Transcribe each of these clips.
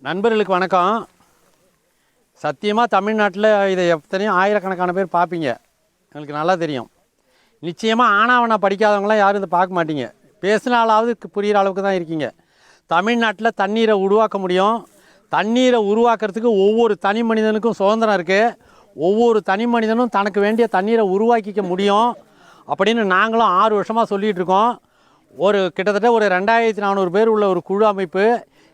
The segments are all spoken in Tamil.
நண்பர்களுக்கு வணக்கம். சத்தியமாக தமிழ்நாட்டில் இதை எத்தனையும் ஆயிரக்கணக்கான பேர் பார்ப்பீங்க, எங்களுக்கு நல்லா தெரியும். நிச்சயமாக ஆனாவனா படிக்காதவங்களாம் யாரும் இதை பார்க்க மாட்டீங்க. பேசினாலாவது புரிகிற அளவுக்கு தான் இருக்கீங்க. தமிழ்நாட்டில் தண்ணீரை உருவாக்க முடியும். தண்ணீரை உருவாக்குறதுக்கு ஒவ்வொரு தனி மனிதனுக்கும் சுதந்திரம் இருக்குது. ஒவ்வொரு தனி மனிதனும் தனக்கு வேண்டிய தண்ணீரை உருவாக்கிக்க முடியும் அப்படின்னு நாங்களும் 6 வருஷமாக சொல்லிகிட்டு இருக்கோம். கிட்டத்தட்ட ஒரு 2400 பேர் உள்ள ஒரு குழு அமைப்பு.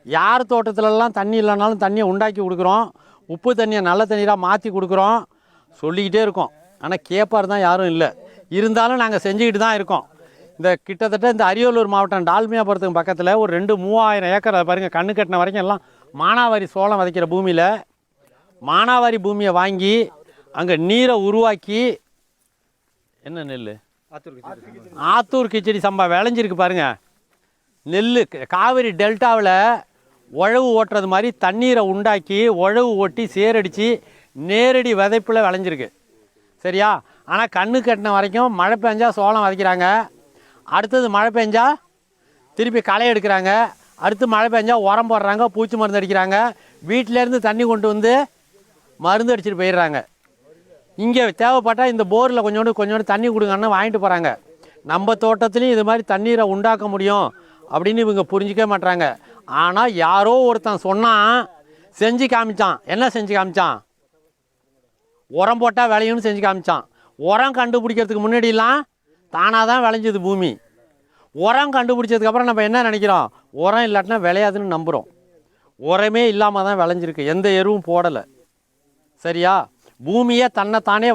யார் தோட்டத்திலலாம் தண்ணி இல்லைனாலும் தண்ணியை உண்டாக்கி கொடுக்குறோம். உப்பு தண்ணியை நல்ல தண்ணீராக மாற்றி கொடுக்குறோம். சொல்லிக்கிட்டே இருக்கோம். ஆனால் கேட்பார் தான் யாரும் இல்லை. இருந்தாலும் நாங்கள் செஞ்சுக்கிட்டு தான் இருக்கோம். கிட்டத்தட்ட இந்த அரியலூர் மாவட்டம் டால்மியாபுரத்துக்கு பக்கத்தில் ஒரு 2-3000 ஏக்கர், அதை பாருங்கள், கண்ணு கட்டின வரைக்கும் எல்லாம் மானாவாரி சோளம் விதைக்கிற பூமியில் மானாவாரி பூமியை வாங்கி அங்கே நீரை உருவாக்கி, என்ன நெல், ஆத்தூர் கிச்சடி சம்பா விளைஞ்சிருக்கு பாருங்கள். நெல் காவிரி டெல்டாவில் உழவு ஓட்டுறது மாதிரி தண்ணீரை உண்டாக்கி உழவு ஓட்டி சேரடித்து நேரடி விதைப்பில் விளைஞ்சிருக்கு. சரியா? ஆனால் கண்ணு கட்டின வரைக்கும் மழை பெஞ்சா சோளம் விதைக்கிறாங்க. அடுத்தது மழை பெஞ்சா திருப்பி களை எடுக்கிறாங்க. அடுத்து மழை பெஞ்சா உரம் போடுறாங்க, பூச்சி மருந்து அடிக்கிறாங்க. வீட்டிலேருந்து தண்ணி கொண்டு வந்து மருந்து அடிச்சுட்டு போயிடுறாங்க. இங்கே தேவைப்பட்டால் இந்த போரில் கொஞ்சோண்டு தண்ணி கொடுங்கன்னு வாங்கிட்டு போகிறாங்க. நம்ம தோட்டத்துலேயும் இது மாதிரி தண்ணீரை உண்டாக்க முடியும் அப்படின்னு இவங்க புரிஞ்சிக்க மாட்டாங்க. ஆனால் யாரோ ஒருத்தன் சொன்னான், செஞ்சு காமிச்சான். என்ன செஞ்சு காமிச்சான்? உரம் போட்டால் விளையும்னு செஞ்சு காமிச்சான். உரம் கண்டுபிடிக்கிறதுக்கு முன்னாடிலாம் தானாக தான் விளைஞ்சது பூமி. உரம் கண்டுபிடிச்சதுக்கப்புறம் நம்ம என்ன நினைக்கிறோம்? உரம் இல்லாட்டினா விளையாதுன்னு நம்புகிறோம். உரமே இல்லாமல் தான் விளைஞ்சிருக்கு, எந்த எருவும் போடலை. சரியா? பூமியை தன்னைத்தானே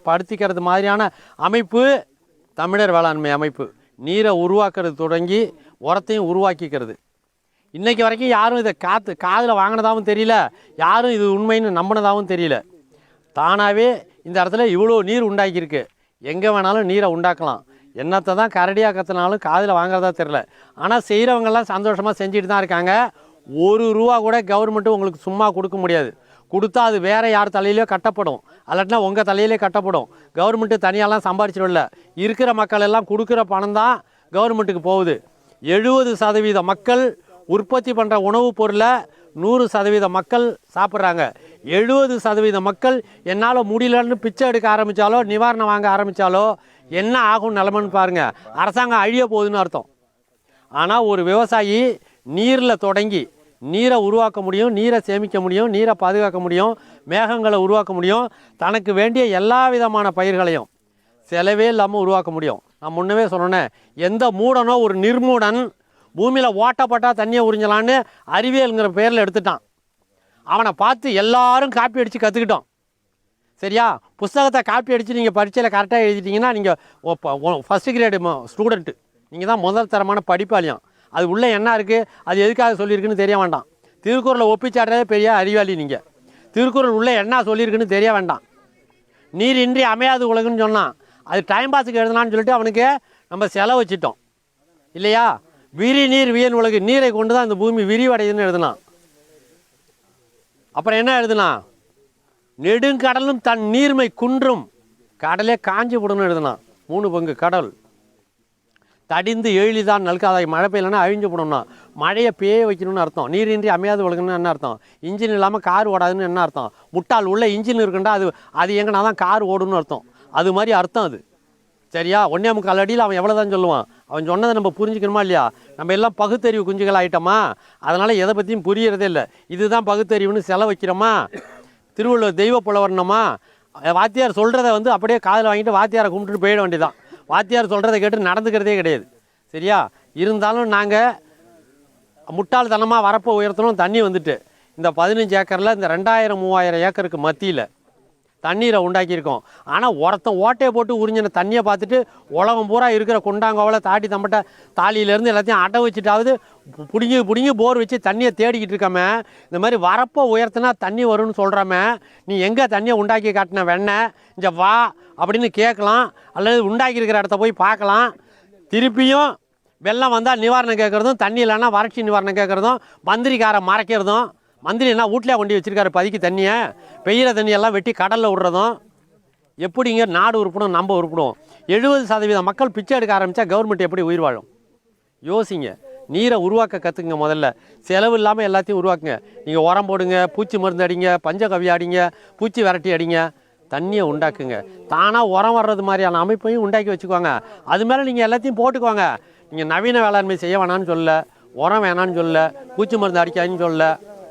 படுத்திக்கிறது மாதிரியான அமைப்பு தமிழர் வேளாண்மை அமைப்பு. நீரை உருவாக்குறது தொடங்கி உரத்தையும் உருவாக்கிக்கிறது. இன்றைக்கி வரைக்கும் யாரும் இதை காதில் வாங்கினதாகவும் தெரியல, யாரும் இது உண்மைன்னு நம்பினதாகவும் தெரியல. தானாகவே இந்த இடத்துல இவ்வளோ நீர் உண்டாக்கியிருக்கு. எங்கே வேணாலும் நீரை உண்டாக்கலாம். என்னத்தை தான் கரடியாக கற்றுனாலும் காதில் வாங்குறதா தெரில. ஆனால் செய்கிறவங்கெல்லாம் சந்தோஷமாக செஞ்சுட்டு தான் இருக்காங்க. ₹1 கூட கவர்மெண்ட்டு உங்களுக்கு சும்மா கொடுக்க முடியாது. கொடுத்தா அது வேறு யார் தலையிலையோ கட்டப்படும், அல்லாட்டினா உங்கள் தலையிலே கட்டப்படும். கவர்மெண்ட்டு தனியாலாம் சம்பாரிச்சிடல. இருக்கிற மக்கள் எல்லாம் கொடுக்குற பணம் தான் கவர்மெண்ட்டுக்கு போகுது. 70% மக்கள் உற்பத்தி பண்ணுற உணவுப் பொருளை 100% மக்கள் சாப்பிட்றாங்க. 70% மக்கள் என்னால் முடியலன்னு பிச்சை எடுக்க ஆரம்பித்தாலோ நிவாரணம் வாங்க ஆரம்பித்தாலோ என்ன ஆகும் நிலமன்னு பாருங்கள். அரசாங்கம் அழிய போகுதுன்னு அர்த்தம். ஆனால் ஒரு விவசாயி நீரில் தொடங்கி நீரை உருவாக்க முடியும், நீரை சேமிக்க முடியும், நீரை பாதுகாக்க முடியும், மேகங்களை உருவாக்க முடியும். தனக்கு வேண்டிய எல்லா விதமான பயிர்களையும் செலவே இல்லாமல் உருவாக்க முடியும். நான் முன்னவே சொன்னேன், எந்த மூடனோ ஒரு நிர்மூடன் பூமியில் ஓட்டப்பட்டால் தண்ணியை உறிஞ்சலான்னு அறிவியலுங்கிற பேரில் எடுத்துட்டான். அவனை பார்த்து எல்லாரும் காப்பி அடித்து கற்றுக்கிட்டோம். சரியா? புஸ்தகத்தை காப்பி அடித்து நீங்கள் பரீட்சையில் கரெக்டாக எழுதிட்டிங்கன்னா நீங்கள் ஃபஸ்ட்டு கிரேடு ஸ்டூடெண்ட்டு, நீங்கள் தான் முதல் தரமான படிப்பாளியம். அது உள்ளே என்ன இருக்குது, அது எதுக்காக சொல்லியிருக்குன்னு தெரிய வேண்டாம். திருக்குறளை ஒப்பிச்சாடுறதே பெரிய அறிவாளி நீங்கள். திருக்குறள் உள்ளே என்ன சொல்லியிருக்குன்னு தெரிய வேண்டாம். நீர் இன்றி அமையாது உலகுன்னு சொன்னான். அது டைம் பாஸுக்கு எழுதலான்னு சொல்லிட்டு அவனுக்கு நம்ம செலவு வச்சிட்டோம் இல்லையா? விரி நீர் வியன் உலகு, நீரை கொண்டு தான் இந்த பூமி விரிவடையுதுன்னு எழுதலாம். அப்புறம் என்ன எழுதலாம்? நெடுங்கடலும் தன் நீர்மை குன்றும், கடலே காஞ்சி போடணும்னு எழுதலாம். 3 பங்கு கடல் தடிந்து எழிதான் நல்காதாய், மழை பெய்யலைன்னா அழிஞ்சு போடணும்னா மழையை பேய வைக்கணும்னு அர்த்தம். நீரின்றி அமையாது உலகணும்னு என்ன அர்த்தம்? இன்ஜின் இல்லாமல் கார் ஓடாதுன்னு என்ன அர்த்தம்? முட்டால் உள்ள இன்ஜின் இருக்குண்டா அது எங்கன்னா தான் கார் ஓடுன்னு அர்த்தம். அது மாதிரி அர்த்தம் அது. சரியா? 1.25 அடியில் அவன் எவ்வளோ தான் சொல்லுவான். அவன் சொன்னதை நம்ம புரிஞ்சுக்கணுமா இல்லையா? நம்ம எல்லாம் பகுத்தறிவு குஞ்சுகள் ஆகிட்டோமா? அதனால் எதை பற்றியும் புரியறதே இல்லை. இதுதான் பகுத்தறிவுன்னு செலவு வைக்கிறோமா? திருவள்ளுவர் தெய்வ புலவர்னமா? வாத்தியார் சொல்கிறத அப்படியே காதில் வாங்கிட்டு வாத்தியாரை கும்பிட்டுட்டு போயிட வேண்டியதான். வாத்தியார் சொல்கிறத கேட்டு நடந்துக்கிறதே கிடையாது. சரியா? இருந்தாலும் நாங்கள் முட்டாள்தனமாக வரப்போ உயர்த்தணும். தண்ணி வந்துட்டு இந்த 15 ஏக்கரில் இந்த 2000-3000 ஏக்கருக்கு மத்தியில் தண்ணீரை உண்டாக்கியிருக்கோம். ஆனால் ஓட்டையை போட்டு உறிஞ்சின தண்ணியை பார்த்துட்டு உலகம் பூரா இருக்கிற குண்டாங்கோவில் தாட்டி தம்பட்ட தாலியிலேருந்து எல்லாத்தையும் அடை வச்சுட்டாவது பிடிங்கி போர் வச்சு தண்ணியை தேடிக்கிட்டு இருக்காம, இந்த மாதிரி வரப்போ உயர்த்தினா தண்ணி வரும்னு சொல்கிறாம, நீ எங்கே தண்ணியை உண்டாக்கி காட்டின வெண்ணெய் இங்கே வா அப்படின்னு கேட்கலாம். அல்லது உண்டாக்கியிருக்கிற இடத்த போய் பார்க்கலாம். திருப்பியும் வெள்ளம் வந்தால் நிவாரணம் கேட்குறதும், தண்ணி இல்லைன்னா வறட்சி நிவாரணம் கேட்குறதும், மந்திரிக்காரை மறைக்கிறதும். மந்திரி என்ன வீட்டிலே கொண்டு வச்சுருக்காரு பதிக்கு தண்ணியை, பெய்கிற தண்ணியெல்லாம் வெட்டி கடலில் விடுறதும். எப்படிங்க நாடு உருப்படும், நம்ம உருப்படும்? 70% மக்கள் பிச்சை எடுக்க ஆரம்பித்தா கவர்மெண்ட் எப்படி உயிர் வாழும்? யோசிங்க. நீரை உருவாக்க கற்றுக்குங்க. முதல்ல செலவு இல்லாமல் எல்லாத்தையும் உருவாக்குங்க. நீங்கள் உரம் போடுங்க, பூச்சி மருந்து அடிங்க, பஞ்சகவ்வி அடிங்க, பூச்சி விரட்டி அடிங்க, தண்ணியை உண்டாக்குங்க. தானாக உரம் வர்றது மாதிரியான அமைப்பையும் உண்டாக்கி வச்சுக்கோங்க. அது மேலே நீங்கள் எல்லாத்தையும் போட்டுக்கோங்க. நீங்கள் நவீன வேளாண்மை செய்ய வேணான்னு சொல்ல, உரம் வேணான்னு சொல்ல, பூச்சி மருந்து அடிக்காதுன்னு சொல்ல,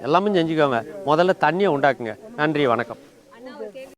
எல்லாமே செஞ்சுக்கோங்க. முதல்ல தண்ணியை உண்டாக்குங்க. நன்றி, வணக்கம்.